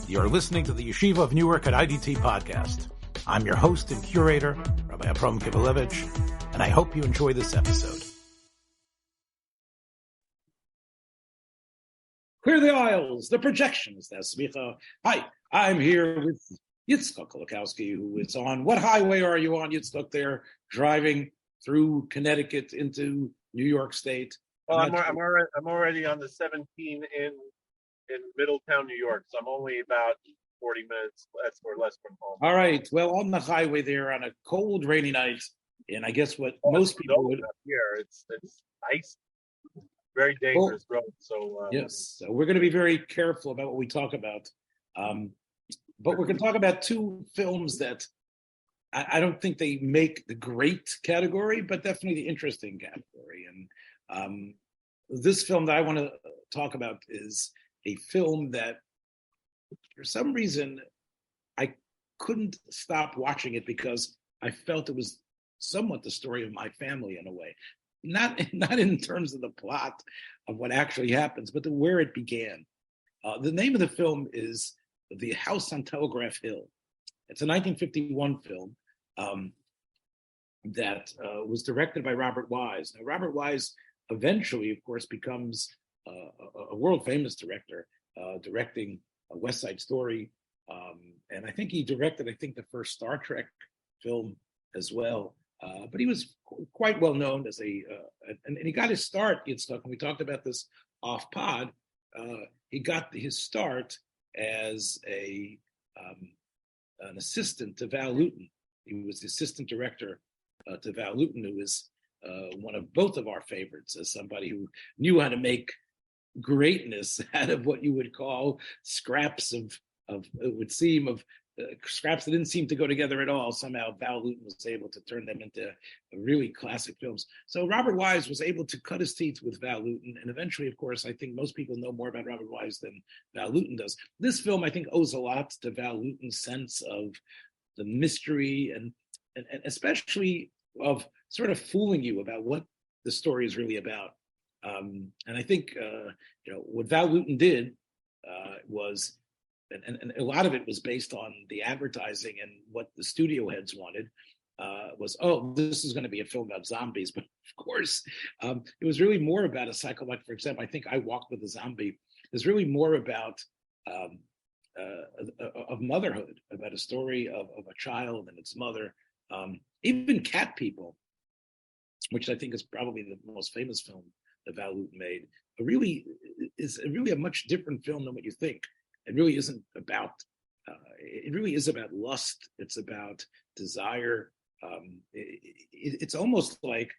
You're listening to the Yeshiva of Newark at IDT podcast. I'm your host and curator, Rabbi Avraham Kivelevitz, and I hope you enjoy this episode. Clear the aisles, the Projectionist, Semicha. Hi, I'm here with Kolakowski, who is on. What highway are you on, Yitzchak, there, driving through Connecticut into New York State? Well, I'm already on the 17 in Middletown, New York, so I'm only about 40 minutes less from home. All right. Well, on the highway there on a cold, rainy night, and I guess what most people would here, it's ice, very dangerous road. So yes, so we're going to be very careful about what we talk about. But we're going to talk about two films that I don't think they make the great category, but definitely the interesting category. And this film that I want to talk about is a film that, for some reason, I couldn't stop watching it because I felt it was somewhat the story of my family in a way. Not in terms of the plot of what actually happens, but where it began. The name of the film is The House on Telegraph Hill. It's a 1951 film that was directed by Robert Wise. Now, Robert Wise eventually, of course, becomes a world-famous director, directing a West Side Story. And I think he directed, the first Star Trek film as well. But he was quite well known as and he got his start, Yitzchak, and we talked about this off pod. He got his start as an assistant to Val Lewton. He was the assistant director to Val Lewton, who is one of both of our favorites, as somebody who knew how to make greatness out of what you would call scraps of it would seem of scraps that didn't seem to go together at all. Somehow Val Lewton was able to turn them into really classic films. So Robert Wise was able to cut his teeth with Val Lewton, and eventually, of course, I think most people know more about Robert Wise than Val Lewton does. This film, I think, owes a lot to Val Lewton's sense of the mystery and especially of sort of fooling you about what the story is really about. And I think what Val Lewton did was, and a lot of it was based on the advertising and what the studio heads wanted, was, this is going to be a film about zombies. But of course, it was really more about a psychological. For example, I think I Walked with a Zombie is really more about of motherhood, about a story of a child and its mother. Even Cat People, which I think is probably the most famous film that Val Lewton made, is a much different film than what you think. It really isn't about. It really is about lust. It's about desire. It's almost like,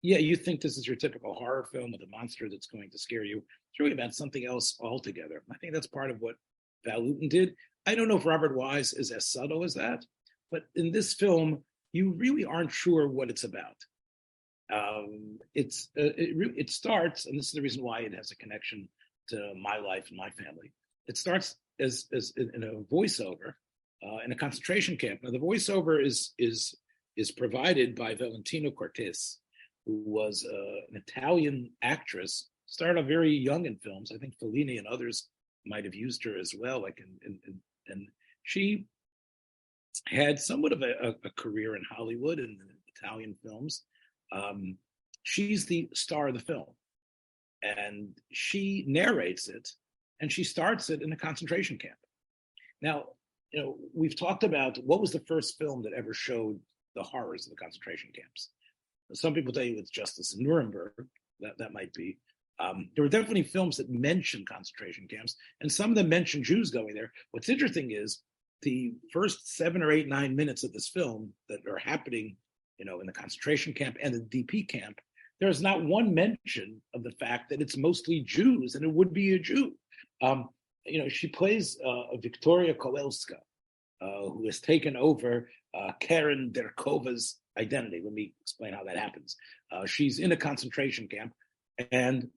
you think this is your typical horror film with a monster that's going to scare you. It's really about something else altogether. I think that's part of what Val Lewton did. I don't know if Robert Wise is as subtle as that, but in this film, you really aren't sure what it's about. It starts, and this is the reason why it has a connection to my life and my family. It starts as in a voiceover in a concentration camp. Now, the voiceover is provided by Valentina Cortez, who was an Italian actress. Started off very young in films. I think Fellini and others might have used her as well. And she had somewhat of a career in Hollywood and Italian films. She's the star of the film, and she narrates it, and she starts it in a concentration camp. Now, we've talked about what was the first film that ever showed the horrors of the concentration camps. Some people tell you it's Justice in Nuremberg. That might be. There were definitely films that mention concentration camps, and some of them mention Jews going there. What's interesting is the first 7 or 8, 9 minutes of this film that are happening, in the concentration camp and the DP camp, there's not one mention of the fact that it's mostly Jews, and it would be a Jew. She plays Victoria Kolelska, who has taken over Karen Derkova's identity. Let me explain how that happens. She's in a concentration camp, and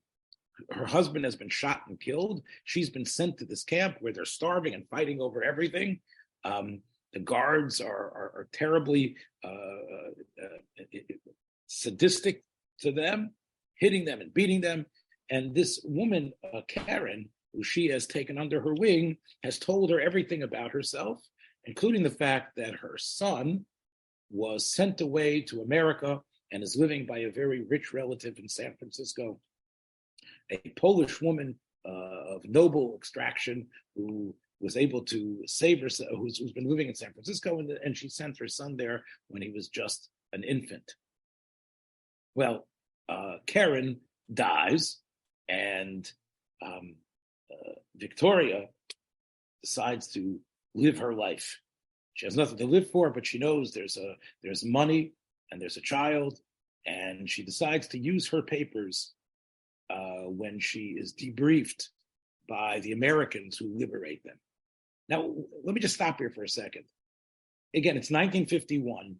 her husband has been shot and killed. She's been sent to this camp where they're starving and fighting over everything. The guards are terribly sadistic to them, hitting them and beating them. And this woman, Karen, who she has taken under her wing, has told her everything about herself, including the fact that her son was sent away to America and is living by a very rich relative in San Francisco, a Polish woman of noble extraction who was able to save herself, who's been living in San Francisco, and she sent her son there when he was just an infant. Well, Karen dies, and Victoria decides to live her life. She has nothing to live for, but she knows there's money and there's a child, and she decides to use her papers when she is debriefed by the Americans who liberate them. Now, let me just stop here for a second. Again, it's 1951.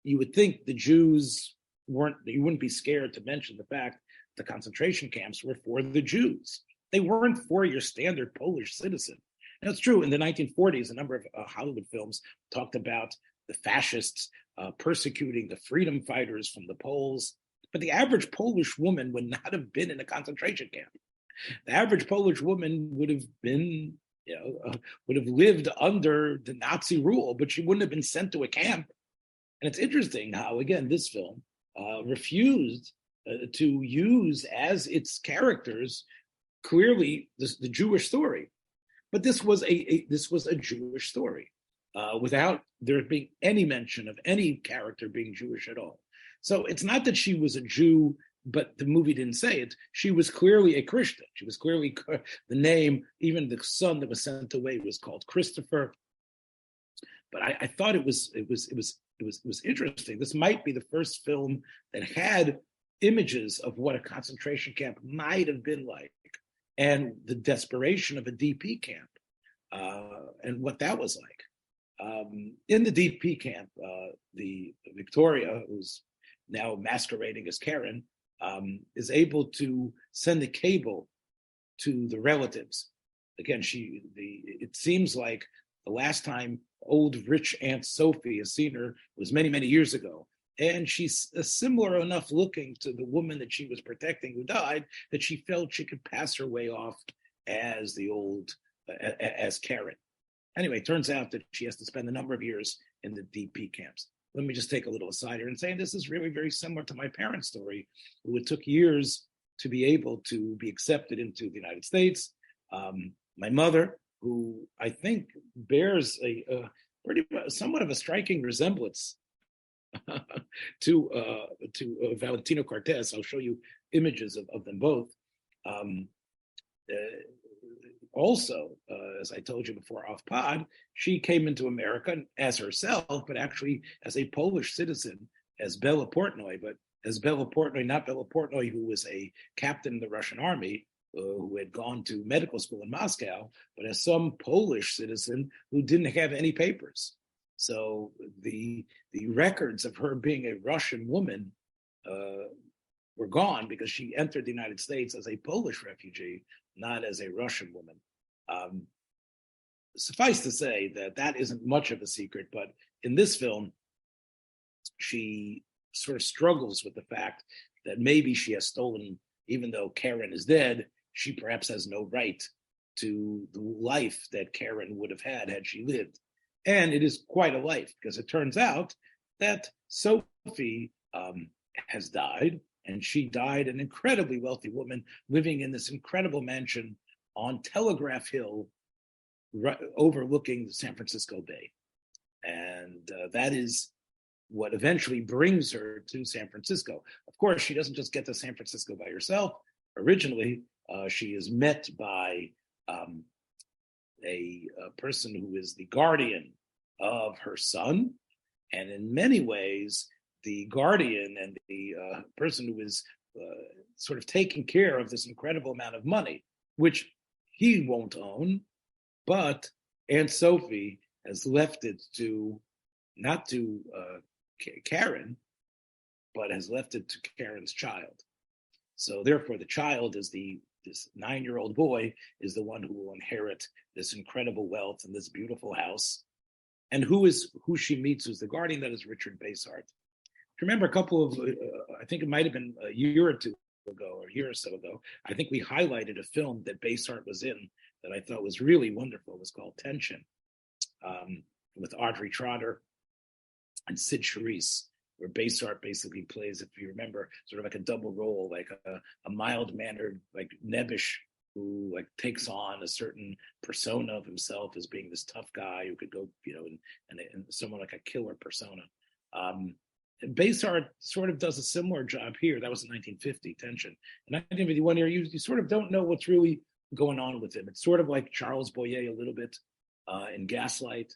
You would think the Jews you wouldn't be scared to mention the fact the concentration camps were for the Jews. They weren't for your standard Polish citizen. Now, it's true, in the 1940s, a number of Hollywood films talked about the fascists persecuting the freedom fighters from the Poles. But the average Polish woman would not have been in a concentration camp. The average Polish woman would have been, would have lived under the Nazi rule, but she wouldn't have been sent to a camp. And it's interesting how, again, this film refused to use as its characters clearly the Jewish story. But this was a Jewish story without there being any mention of any character being Jewish at all. So it's not that she was a Jew, but the movie didn't say it. She was clearly a Christian. She was clearly the name. Even the son that was sent away was called Christopher. But I thought it was interesting. This might be the first film that had images of what a concentration camp might have been like, and the desperation of a DP camp, and what that was like. In the DP camp, the Victoria, who's now masquerading as Karen, is able to send a cable to the relatives. Again, it seems like the last time old rich Aunt Sophie has seen her was many, many years ago. And she's similar enough looking to the woman that she was protecting who died that she felt she could pass her way off as as Karen. Anyway, it turns out that she has to spend a number of years in the DP camps. Let me just take a little aside here and say this is really very similar to my parents' story, who it took years to be able to be accepted into the United States. My mother, who I think bears somewhat of a striking resemblance to Valentino Cortez. I'll show you images of them both. Also, as I told you before off pod, she came into America as herself, but actually as a Polish citizen, as Bella Portnoy, but as Bella Portnoy, not Bella Portnoy, who was a captain in the Russian army, who had gone to medical school in Moscow, but as some Polish citizen who didn't have any papers. So the records of her being a Russian woman were gone because she entered the United States as a Polish refugee, not as a Russian woman. Suffice to say that isn't much of a secret, but in this film, she sort of struggles with the fact that maybe she has stolen, even though Karen is dead, she perhaps has no right to the life that Karen would have had she lived. And it is quite a life, because it turns out that Sophie has died, and she died an incredibly wealthy woman living in this incredible mansion on Telegraph Hill, overlooking the San Francisco Bay. And that is what eventually brings her to San Francisco. Of course, she doesn't just get to San Francisco by herself. Originally, she is met by a person who is the guardian of her son. And in many ways, the guardian and the person who is sort of taking care of this incredible amount of money, which he won't own, but Aunt Sophie has left it not to Karen, but has left it to Karen's child. So therefore, the child is this 9-year-old boy is the one who will inherit this incredible wealth and this beautiful house. And who she meets, who's the guardian, that is Richard Basehart. Remember a couple of, I think it might have been a year or two ago or a year or so ago, I think we highlighted a film that Basart was in that I thought was really wonderful. It was called Tension, with Audrey Trotter and Sid Charisse, where Basart basically plays, if you remember, sort of like a double role, like a mild-mannered, like nebbish, who like takes on a certain persona of himself as being this tough guy who could go, and someone like a killer persona. Basart sort of does a similar job here. That was in 1950, Tension. In 1951 here, you sort of don't know what's really going on with him. It's sort of like Charles Boyer a little bit in Gaslight.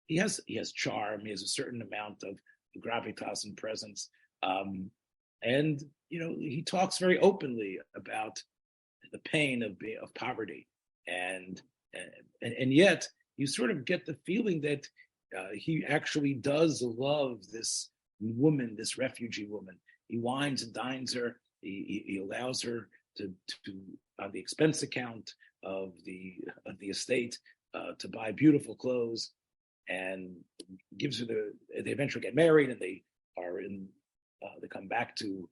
He has charm. He has a certain amount of gravitas and presence. And, he talks very openly about the pain of poverty. And yet you sort of get the feeling that he actually does love this woman, this refugee woman. He wines and dines her. He allows her to on the expense account of the estate to buy beautiful clothes, and gives her they eventually get married, and they come back to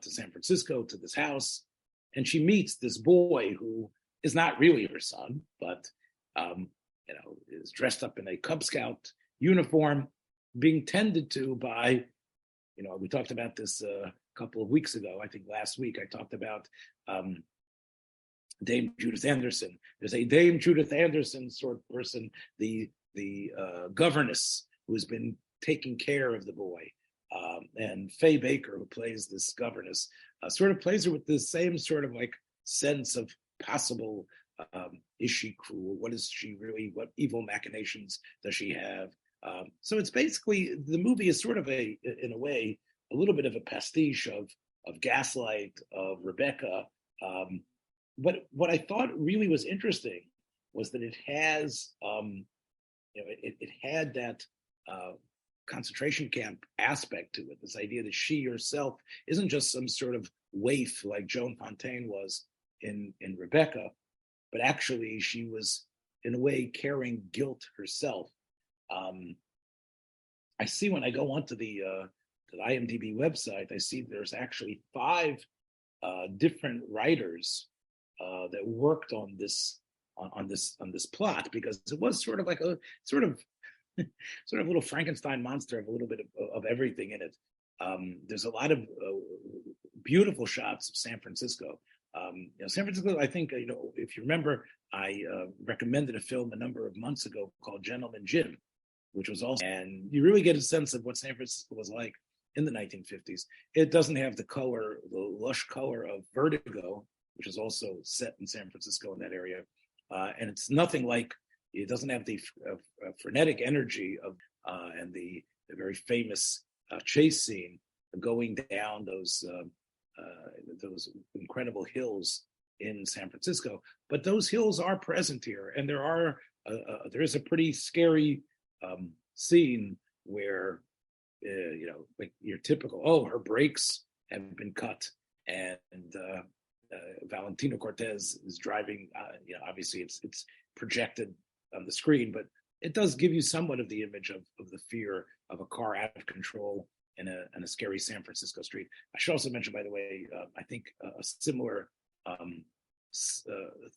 San Francisco, to this house, and she meets this boy who is not really her son, but is dressed up in a Cub Scout uniform, being tended to by, we talked about this a couple of weeks ago. I think last week I talked about Dame Judith Anderson. There's a Dame Judith Anderson sort of person, the governess who's been taking care of the boy, and Faye Baker, who plays this governess, sort of plays her with the same sort of like sense of possible, is she cruel? What is she really? What evil machinations does she have? So it's basically, the movie is sort of in a way, a little bit of a pastiche of Gaslight, of Rebecca. But what I thought really was interesting was that it has, it had that concentration camp aspect to it. This idea that she herself isn't just some sort of waif like Joan Fontaine was in Rebecca, but actually she was in a way carrying guilt herself. I see when I go onto the IMDb website, I see there's actually 5 different writers that worked on this plot, because it was sort of like a sort of little Frankenstein monster of a little bit of everything in it. There's a lot of beautiful shots of San Francisco. San Francisco, I think, if you remember, I recommended a film a number of months ago called Gentleman Jim, which was also, and you really get a sense of what San Francisco was like in the 1950s. It doesn't have the lush color of Vertigo, which is also set in San Francisco in that area. And it's nothing like, it doesn't have the frenetic energy of, and the very famous chase scene going down those incredible hills in San Francisco. But those hills are present here, and there is a pretty scary scene where, like your typical, her brakes have been cut, and Valentino Cortez is driving. Obviously it's projected on the screen, but it does give you somewhat of the image of the fear of a car out of control in a scary San Francisco street. I should also mention, by the way, I think a similar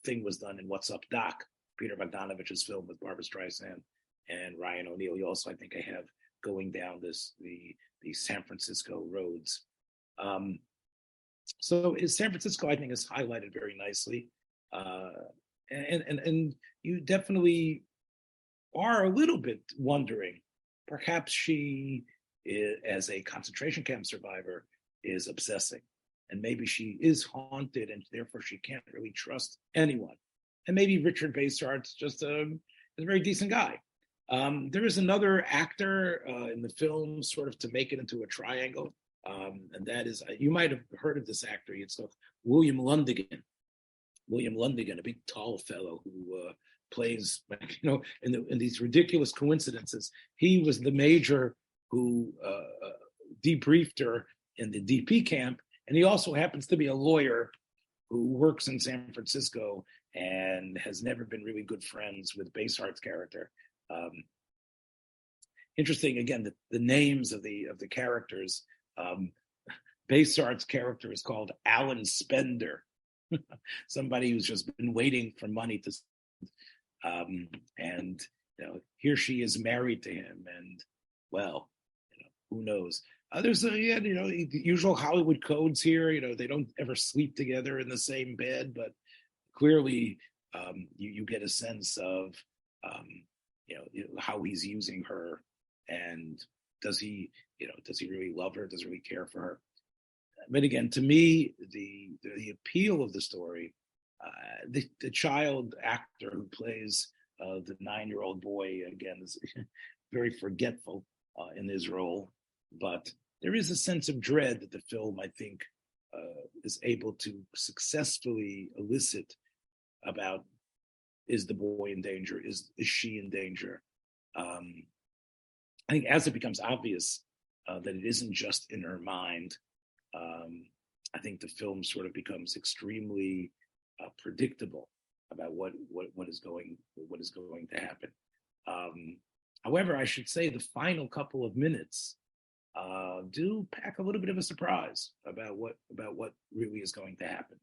thing was done in What's Up, Doc, Peter Bogdanovich's film with Barbra Streisand and Ryan O'Neal. You also, I think, I have going down the San Francisco roads. So San Francisco, I think, is highlighted very nicely. And you definitely are a little bit wondering, perhaps she, as a concentration camp survivor, is obsessing. And maybe she is haunted, and therefore she can't really trust anyone. And maybe Richard Basart's just a very decent guy. There is another actor in the film, sort of to make it into a triangle. And that is, you might have heard of this actor. It's called William Lundigan. William Lundigan, a big tall fellow who plays, in these ridiculous coincidences. He was the major who debriefed her in the DP camp, and he also happens to be a lawyer who works in San Francisco and has never been really good friends with Basart's character. Interesting, again, the names of the characters. Baysart's character is called Alan Spender, somebody who's just been waiting for money to, and here she is married to him, and well, who knows? There's the usual Hollywood codes here. They don't ever sleep together in the same bed, but clearly you get a sense of how he's using her, and does he really love her? Does he really care for her? But again, to me, the appeal of the story, the child actor who plays the 9-year-old boy, again, is very forgetful in his role, but there is a sense of dread that the film, I think, is able to successfully elicit about, is the boy in danger? Is she in danger? I think as it becomes obvious that it isn't just in her mind, I think the film sort of becomes extremely predictable about what is going to happen. However, I should say the final couple of minutes do pack a little bit of a surprise about what really is going to happen.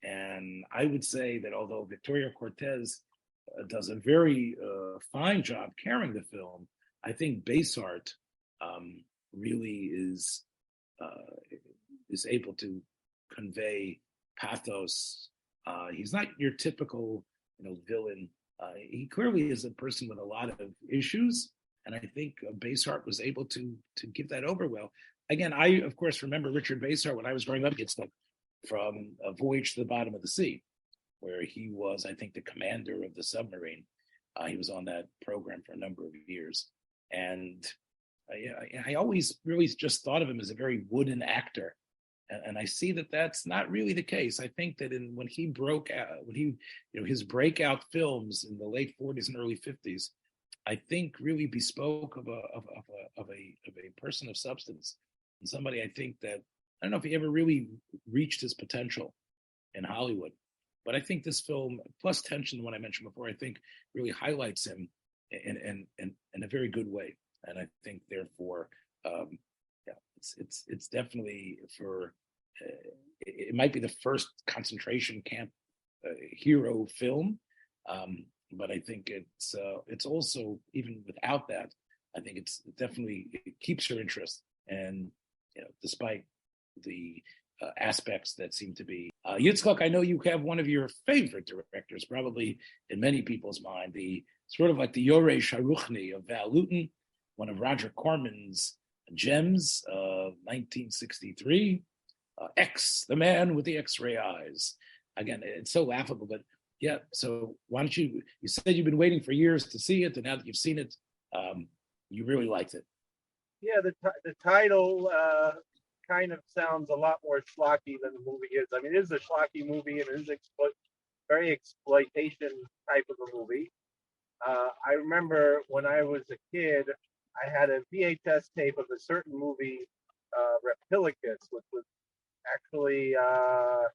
And I would say that although Victoria Cortez does a very fine job carrying the film, I think Baysart really is able to convey pathos. He's not your typical villain. He clearly is a person with a lot of issues, and I think Baysart was able to give that over well. Again, I of course remember Richard Baysart when I was growing up. Gets from A Voyage to the Bottom of the Sea, where he was, I think, the commander of the submarine. He was on that program for a number of years, and I always really just thought of him as a very wooden actor. And I see that that's not really the case. I think that when he broke out, his breakout films in the late 40s and early 50s, I think really bespoke of a person of substance, and somebody I think that, I don't know if he ever really reached his potential in Hollywood, but I think this film, plus tension, the one I mentioned before, I think really highlights him in a very good way. And I think therefore, it's definitely it might be the first concentration camp hero film, but I think it's also, even without that, I think it keeps your interest, and despite the aspects that seem to be Yitzchak, I know you have one of your favorite directors, probably in many people's mind, the sort of like the Yoreh Sharuchni of Val Lewton, one of Roger Corman's gems of 1963, X, the man with the X-ray eyes. Again, it's so laughable, but yeah. So why don't you said you've been waiting for years to see it, and now that you've seen it, you really liked it. Yeah, the title kind of sounds a lot more schlocky than the movie is. I mean, it is a schlocky movie, and it is very exploitation type of a movie. I remember when I was a kid, I had a VHS tape of a certain movie, Reptilicus, which was actually a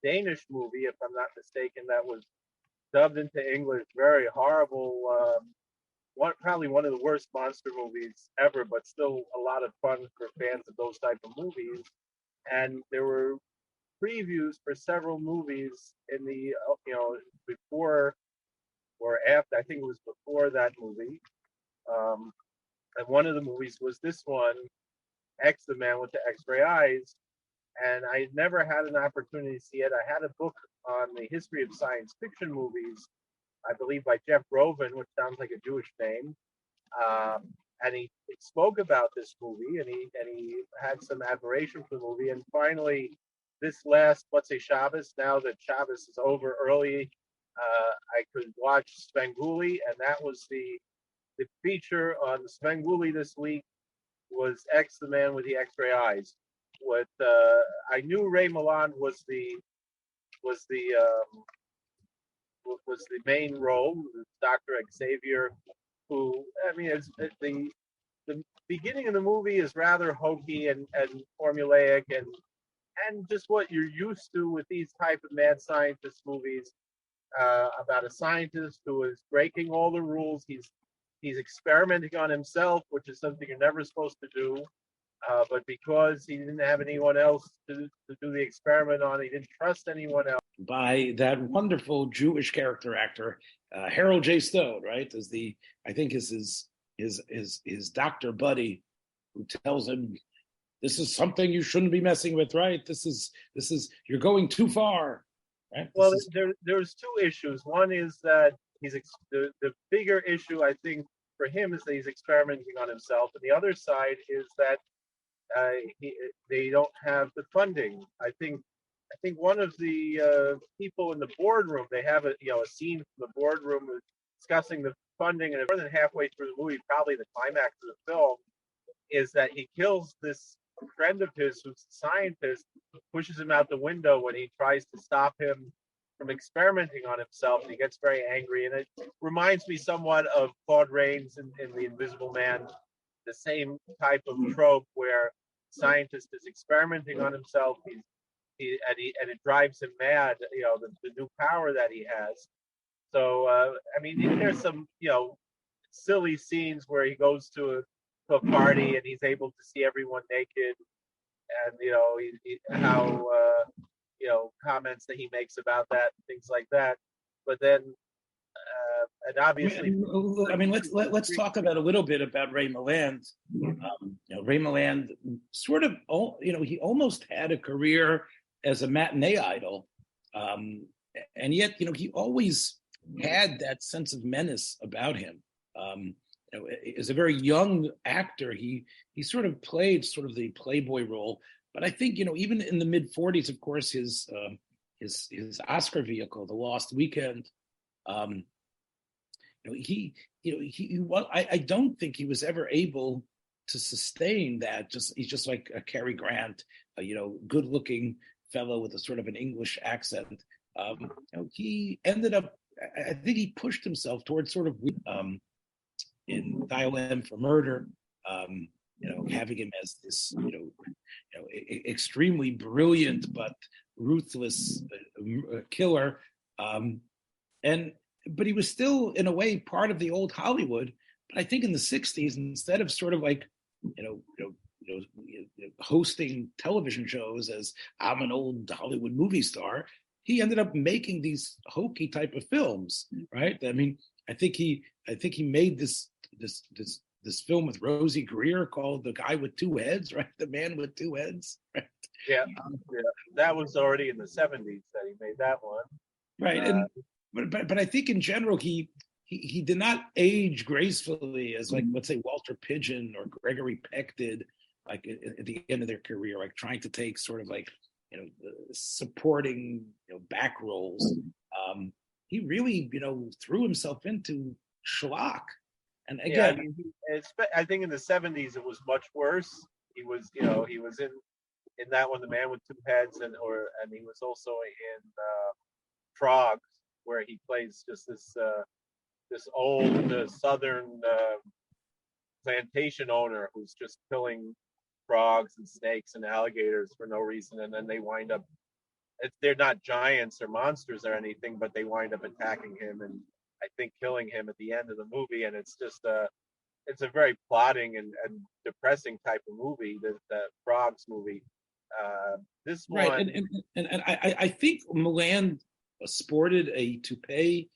Danish movie, if I'm not mistaken, that was dubbed into English. Very horrible. Probably one of the worst monster movies ever, but still a lot of fun for fans of those type of movies. And there were previews for several movies in the before or after. I think it was before that movie. And one of the movies was this one, X, the man with the X-ray eyes. And I never had an opportunity to see it. I had a book on the history of science fiction movies, I believe by Jeff Roven, which sounds like a Jewish name. And he spoke about this movie, and he had some admiration for the movie. And finally, this last Motzei Shabbos, now that Shabbos is over early, I could watch Svengoolie, and that was the feature on Svengoolie this week was X, the man with the X-ray eyes. What I knew Ray Milland was the main role, Dr. Xavier, who, I mean, the beginning of the movie is rather hokey and formulaic and just what you're used to with these type of mad scientist movies, about a scientist who is breaking all the rules. He's experimenting on himself, which is something you're never supposed to do. But because he didn't have anyone else to do the experiment on, he didn't trust anyone else. By that wonderful Jewish character actor, Harold J. Stone, right? As I think is his doctor buddy who tells him, this is something you shouldn't be messing with, right? This is you're going too far, right? Well, there's two issues. One is that the bigger issue, I think, for him is that he's experimenting on himself, and the other side is that they don't have the funding. I think one of the people in the boardroom, they have a scene from the boardroom discussing the funding, and more than halfway through the movie, probably the climax of the film, is that he kills this friend of his who's a scientist, pushes him out the window when he tries to stop him from experimenting on himself, and he gets very angry. And it reminds me somewhat of Claude Rains in The Invisible Man, the same type of trope where scientist is experimenting on himself. And it drives him mad, the new power that he has. So, I mean, there's some, silly scenes where he goes to a party and he's able to see everyone naked, and how comments that he makes about that, things like that. But then, and obviously, I mean, let's talk about a little bit about Ray Milland. Ray Milland sort of, he almost had a career as a matinee idol, and yet, he always had that sense of menace about him. As a very young actor, he sort of played sort of the playboy role. But I think, even in the mid 40s, of course, his Oscar vehicle, The Lost Weekend, I don't think he was ever able to sustain that. He's just like a Cary Grant, good looking fellow with a sort of an English accent. He ended up, I think he pushed himself towards sort of, in Dial M for Murder, having him as this, extremely brilliant but ruthless killer, but he was still, in a way, part of the old Hollywood. But I think in the '60s, instead of sort of like, hosting television shows as I'm an old Hollywood movie star, he ended up making these hokey type of films, right? I mean, I think he made this film with Rosie Greer called The Guy with Two Heads, right? The Man with Two Heads, right? Yeah. That was already in the '70s that he made that one, right? And but I think in general he did not age gracefully as, like, let's say Walter Pidgeon or Gregory Peck did, like at the end of their career, like trying to take sort of like supporting back roles. He really threw himself into schlock. And again, I think in the '70s it was much worse. He was in that one, The Man with Two Heads, and he was also in Frogs, where he plays just this old southern plantation owner who's just killing frogs and snakes and alligators for no reason, and then they wind up. They're not giants or monsters or anything, but they wind up attacking him and I think killing him at the end of the movie. And it's just it's a very plotting and depressing type of movie, the Frogs movie. This one, right, and I think Milland sported a toupee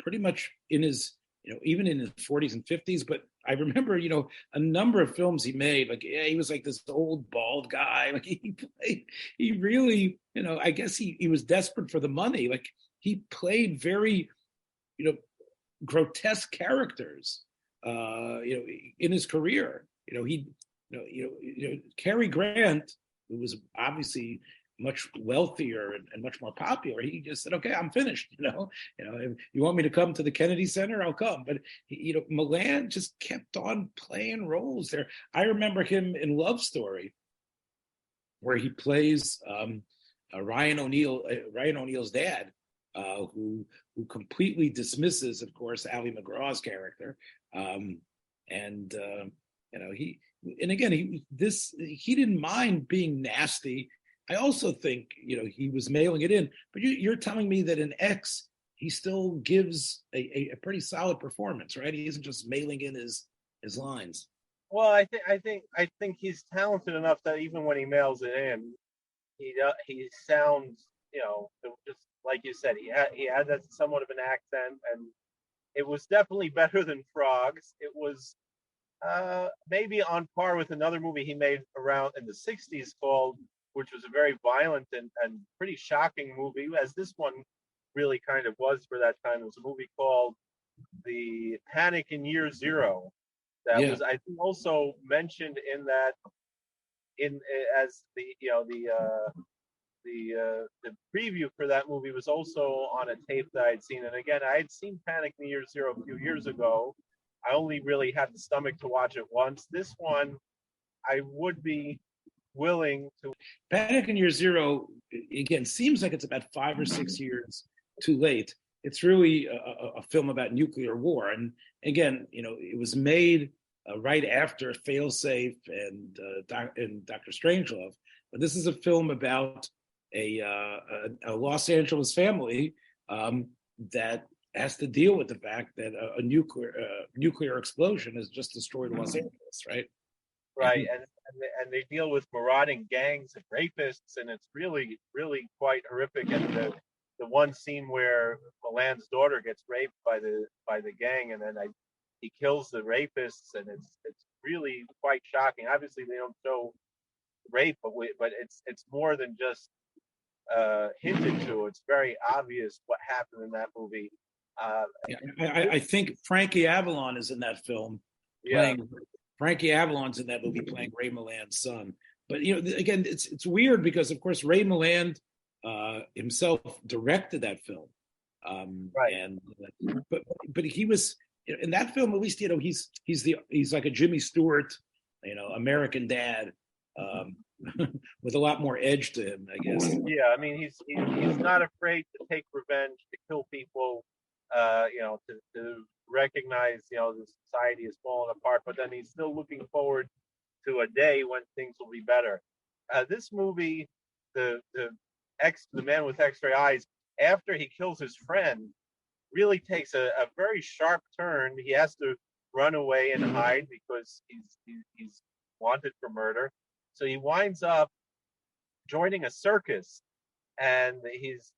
pretty much in his even in his 40s and 50s. But I remember a number of films he made, like he was like this old bald guy, like he really I guess he was desperate for the money. Like he played very grotesque characters in his career. Cary Grant, who was obviously much wealthier and much more popular, he just said, okay, I'm finished. If you want me to come to the Kennedy Center, I'll come. But Milland just kept on playing roles there. I remember him in Love Story, where he plays Ryan O'Neal's dad, who completely dismisses, of course, Ali McGraw's character, he didn't mind being nasty. I also think he was mailing it in. But you're telling me that in X he still gives a pretty solid performance, right? He isn't just mailing in his lines. Well, I think he's talented enough that even when he mails it in, he sounds, just like you said, he had that somewhat of an accent, and it was definitely better than Frogs. It was maybe on par with another movie he made around in the '60s called, which was a very violent and pretty shocking movie, as this one really kind of was for that time. It was a movie called The Panic in Year Zero. That Yeah, was, I think, also mentioned in that in as the preview for that movie was also on a tape that I'd seen. And again, I had seen Panic in the Year Zero a few years ago. I only really had the stomach to watch it once. This one, I would be willing to. Panic in Year Zero again seems like it's about 5 or 6 years too late. It's really a film about nuclear war, and again, it was made right after Failsafe and Doctor Strangelove. But this is a film about a Los Angeles family that has to deal with the fact that a nuclear explosion has just destroyed Los Angeles, right? Right, and they deal with marauding gangs and rapists, and it's really really quite horrific. And the one scene where Milan's daughter gets raped by the gang, and then he kills the rapists, and it's really quite shocking. Obviously, they don't show rape, but it's more than just hinted to. It's very obvious what happened in that movie. Uh, Yeah, I think Frankie Avalon is in that film yeah, playing Frankie Avalon's in that movie playing Ray Milland's son. But again, it's weird because of course Ray Milland himself directed that film, right. and but he was in that film at least he's like a Jimmy Stewart, American Dad, um, with a lot more edge to him, I guess. Yeah, I mean he's not afraid to take revenge, to kill people, to recognize the society is falling apart, but then he's still looking forward to a day when things will be better. This movie, the man with X-ray eyes, after he kills his friend, really takes a very sharp turn. He has to run away and hide because he's wanted for murder. So he winds up joining a circus, and he's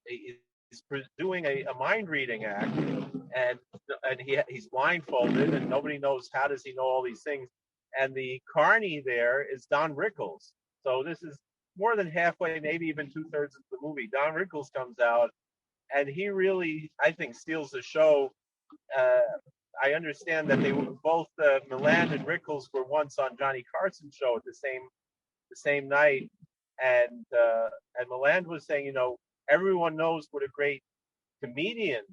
doing a mind reading act, and he's blindfolded, and nobody knows how does he know all these things. And the carney there is Don Rickles. So this is more than halfway, maybe even 2/3 of the movie. Don Rickles comes out, and he really, I think, steals the show. Uh, I understand that they were both Milland and Rickles were once on Johnny Carson's show at the same night, and Milland was saying, everyone knows what a great comedian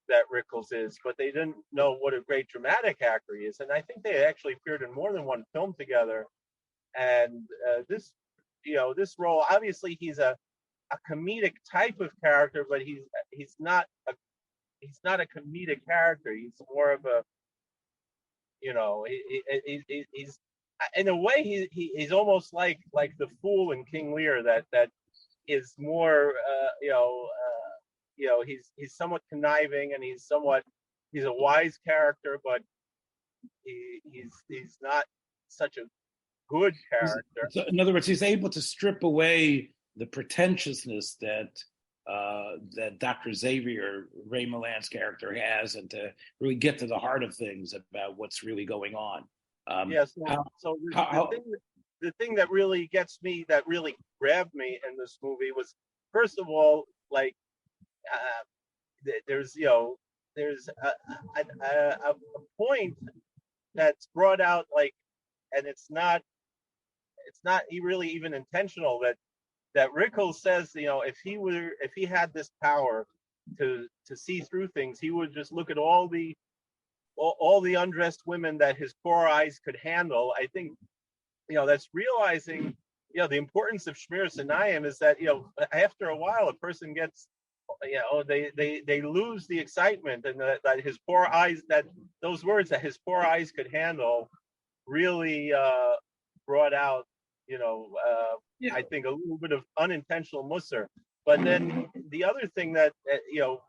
that Rickles is, but they didn't know what a great dramatic actor he is. And I think they actually appeared in more than one film together. And this role, obviously, he's a comedic type of character, but he's not a comedic character. He's more of a, he's in a way he's almost like the fool in King Lear, that is more he's somewhat conniving, and he's a wise character, but he's not such a good character. So in other words, he's able to strip away the pretentiousness that Dr. Xavier, Ray Milland's character, has, and to really get to the heart of things about what's really going on. Yeah, How, so how, the thing that really gets me, that really grabbed me in this movie was, first of all, like there's there's a point that's brought out, like, and it's not really even intentional, that Rickles says, if he had this power to see through things, he would just look at all the undressed women that his poor eyes could handle. I think that's realizing the importance of Shmir Sinayim, is that after a while a person gets they lose the excitement, and that his poor eyes, that those words that his poor eyes could handle, really brought out, yeah, I think, a little bit of unintentional musser. But then the other thing that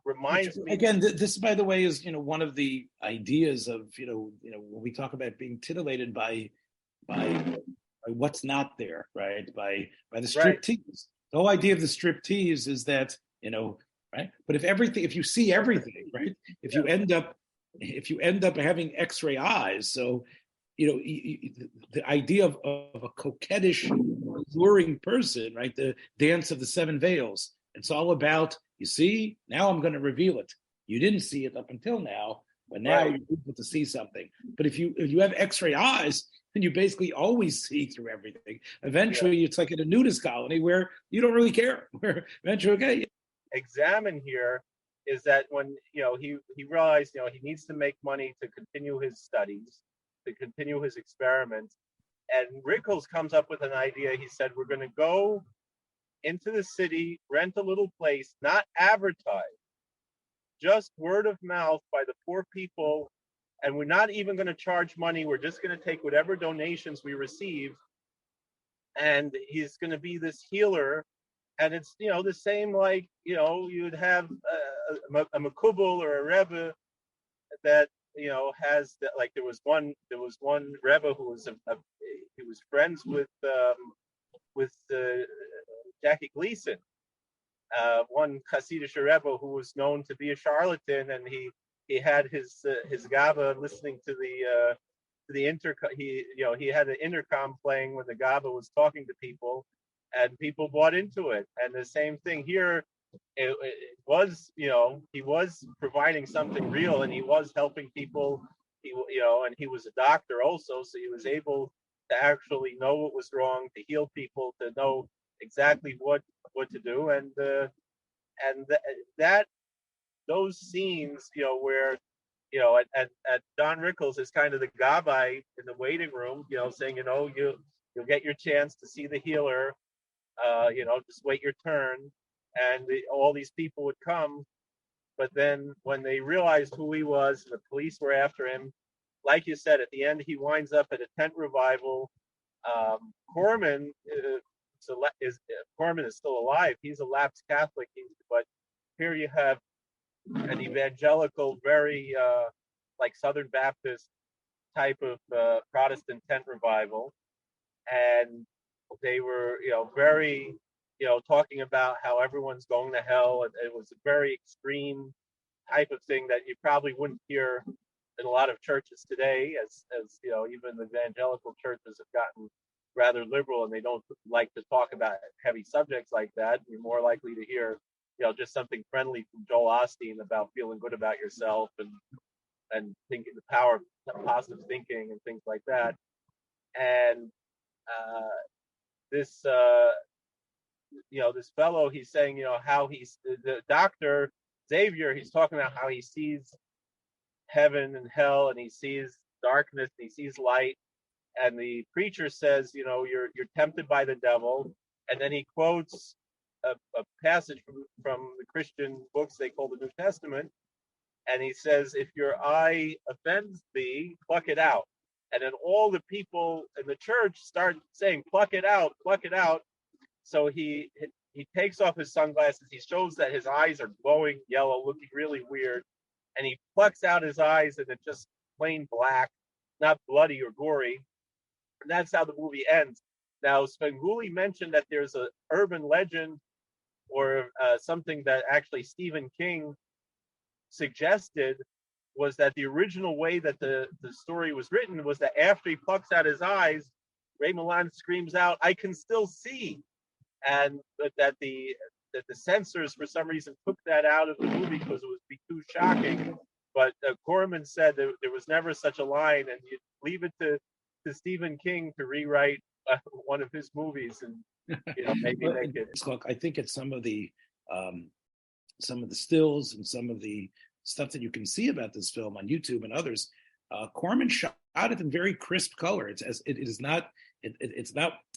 reminds me again, this, by the way, is one of the ideas of when we talk about being titillated by what's not there, right? By the striptease. The whole idea of the striptease is that right. But if you see everything, right? If you end up having X-ray eyes, so the idea of a coquettish, alluring person, right? The dance of the seven veils. It's all about, you see, now I'm going to reveal it. You didn't see it up until now, but now you're able to see something. But if you have X-ray eyes, then you basically always see through everything. Eventually, it's like in a nudist colony where you don't really care. Where eventually, okay. Examine here is that when he realized he needs to make money to continue his studies, to continue his experiments, and Rickles comes up with an idea. He said, we're going to go into the city, rent a little place, not advertise, just word of mouth by the poor people, and we're not even going to charge money. We're just going to take whatever donations we receive, and he's going to be this healer. And it's the same like you'd have a makubal or a rebbe that has that, like there was one rebbe who was he was friends with Jackie Gleason, one Hasidic rebbe who was known to be a charlatan, and he had his gaba listening to the intercom. He had an intercom playing when the gaba was talking to people, and people bought into it. And the same thing here. It was he was providing something real, and he was helping people. And he was a doctor also, so he was able to actually know what was wrong, to heal people, to know exactly what to do, and that those scenes where at Don Rickles is kind of the gabbai in the waiting room, saying you'll get your chance to see the healer, just wait your turn. And all these people would come, but then when they realized who he was, and the police were after him, like you said, at the end he winds up at a tent revival. Corman Corman is still alive. He's a lapsed Catholic, but here you have an evangelical, very like Southern Baptist type of Protestant tent revival, and they were very talking about how everyone's going to hell, and it was a very extreme type of thing that you probably wouldn't hear in a lot of churches today, as even the evangelical churches have gotten rather liberal, and they don't like to talk about heavy subjects like that. You're more likely to hear just something friendly from Joel Osteen about feeling good about yourself and thinking the power of positive thinking and things like that. And this this fellow, he's saying, how he's the doctor Xavier, he's talking about how he sees heaven and hell, and he sees darkness, and he sees light. And the preacher says, you're tempted by the devil. And then he quotes a passage from the Christian books they call the New Testament. And he says, if your eye offends thee, pluck it out. And then all the people in the church start saying, pluck it out, pluck it out. So he takes off his sunglasses. He shows that his eyes are glowing yellow, looking really weird. And he plucks out his eyes, and it's just plain black, not bloody or gory. And that's how the movie ends. Now, Svengoolie mentioned that there's an urban legend or something that actually Stephen King suggested, was that the original way that the story was written was that after he plucks out his eyes, Ray Milland screams out, "I can still see." And that the censors, for some reason, took that out of the movie because it would be too shocking. But Corman said that there was never such a line, and you leave it to Stephen King to rewrite one of his movies, and maybe make it. Look, I think it's some of the stills and some of the stuff that you can see about this film on YouTube and others. Corman shot it in very crisp color. It's not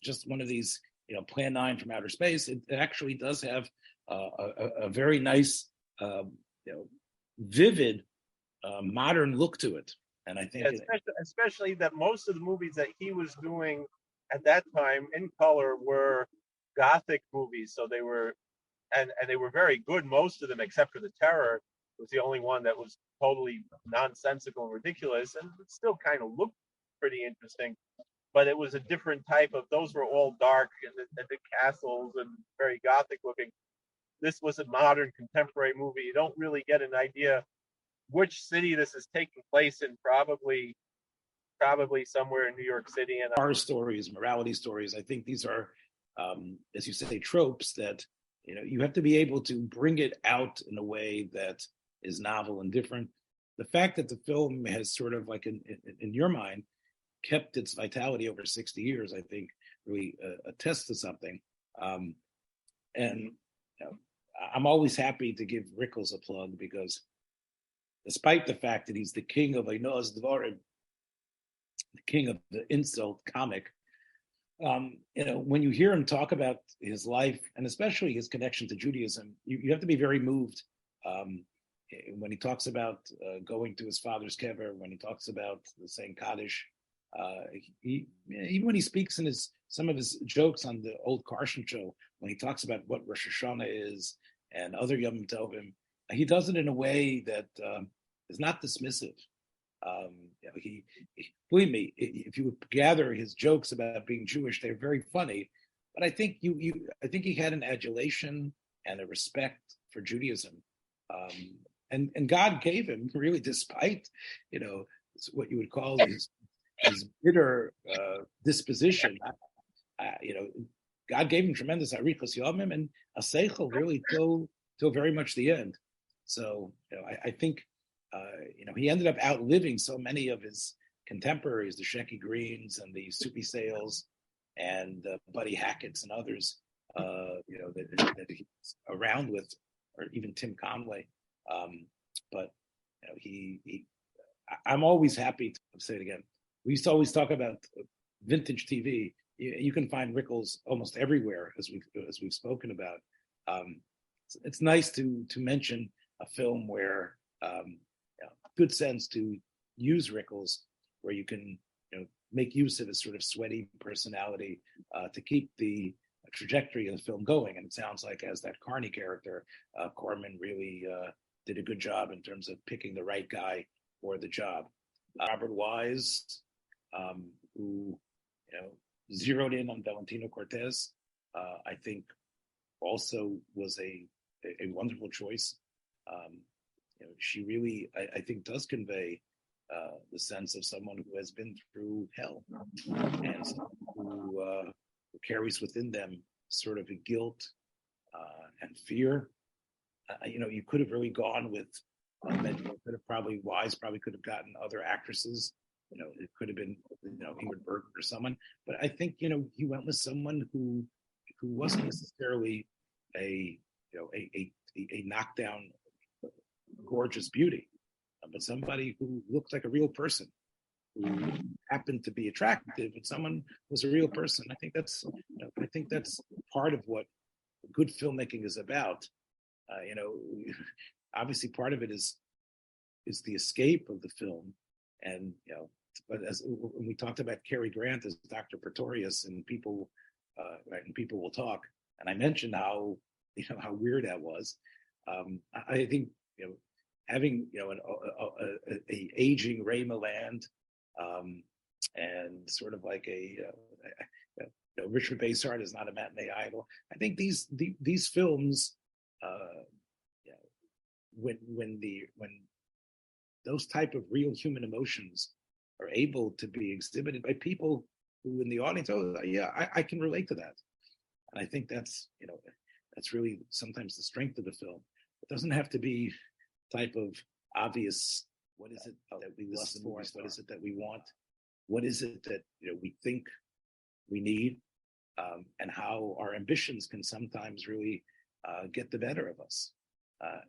just one of these Plan 9 from outer space. It actually does have a very nice, vivid, modern look to it. And I think, especially that most of the movies that he was doing at that time in color were Gothic movies. So they were and they were very good, most of them, except for the terror was the only one that was totally nonsensical and ridiculous, and it still kind of looked pretty interesting. But it was a different type of. Those were all dark and the castles and very gothic looking. This was a modern contemporary movie. You don't really get an idea which city this is taking place in. Probably somewhere in New York City. And horror stories, morality stories. I think these are, as you say, tropes that you have to be able to bring it out in a way that is novel and different. The fact that the film has sort of like in your mind kept its vitality over 60 years, I think, really attests to something. And I'm always happy to give Rickles a plug because, despite the fact that he's the king of Einos Dvorim, the king of the insult comic, when you hear him talk about his life and especially his connection to Judaism, you have to be very moved. When he talks about going to his father's kever, when he talks about saying Kaddish, even when he speaks in some of his jokes on the old Carson show, when he talks about what Rosh Hashanah is and other Yom Tovim, he does it in a way that is not dismissive. Believe me, if you gather his jokes about being Jewish, they're very funny. But I think I think he had an adulation and a respect for Judaism, and God gave him, really, despite what you would call his bitter disposition. God gave him tremendous arichos yomim and a seichel really till very much the end. So I think he ended up outliving so many of his contemporaries, the Shecky Greens and the Soupy Sales and Buddy Hackett's and others, that he's around with, or even Tim Conway. But I'm always happy to say it again. We used to always talk about vintage TV. You can find Rickles almost everywhere, as we've spoken about. It's nice to mention a film where good sense to use Rickles, where you can make use of his sort of sweaty personality to keep the trajectory of the film going. And it sounds like, as that Carney character, Corman really did a good job in terms of picking the right guy for the job. Robert Wise, who zeroed in on Valentino Cortez, I think also was a wonderful choice. She really, I think, does convey the sense of someone who has been through hell and who carries within them sort of a guilt and fear. You could have really gone with Wise probably could have gotten other actresses. It could have been Ingrid Bergman or someone, but I think he went with someone who wasn't necessarily a knockdown gorgeous beauty, but somebody who looked like a real person, who happened to be attractive, but someone was a real person. I think that's part of what good filmmaking is about. Obviously part of it is the escape of the film, and but as when we talked about Cary Grant as Dr. Pretorius and people will talk, and I mentioned how weird that was. I think having a aging Ray Milland, and sort of like Richard Basehart is not a matinee idol. I think these films, when those type of real human emotions are able to be exhibited by people who in the audience, I can relate to that, and I think that's really sometimes the strength of the film. It doesn't have to be type of obvious. What is it that we lust for? What is it that we want? What is it that we think we need? And how our ambitions can sometimes really get the better of us,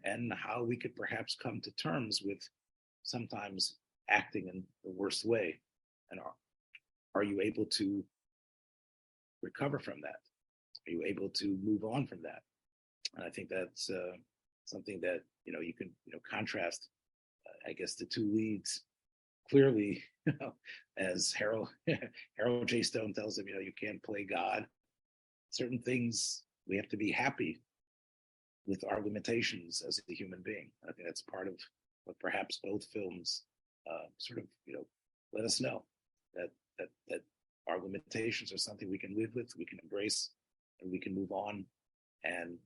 and how we could perhaps come to terms with sometimes acting in the worst way. And are you able to recover from that? Are you able to move on from that? And I think that's something that you can contrast. I guess the two leads clearly, as Harold J. Stone tells him, you can't play God. Certain things we have to be happy with our limitations as a human being. I think that's part of what perhaps both films sort of, let us know that our limitations are something we can live with, we can embrace, and we can move on, and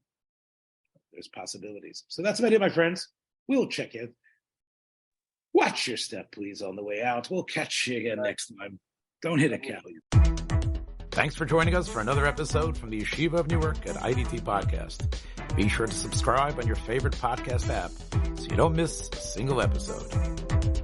there's possibilities. So that's about it, my friends. We'll check in. Watch your step, please, on the way out. We'll catch you again next time. Don't hit a cow. Thanks for joining us for another episode from the Yeshiva of Newark at IDT Podcast. Be sure to subscribe on your favorite podcast app so you don't miss a single episode.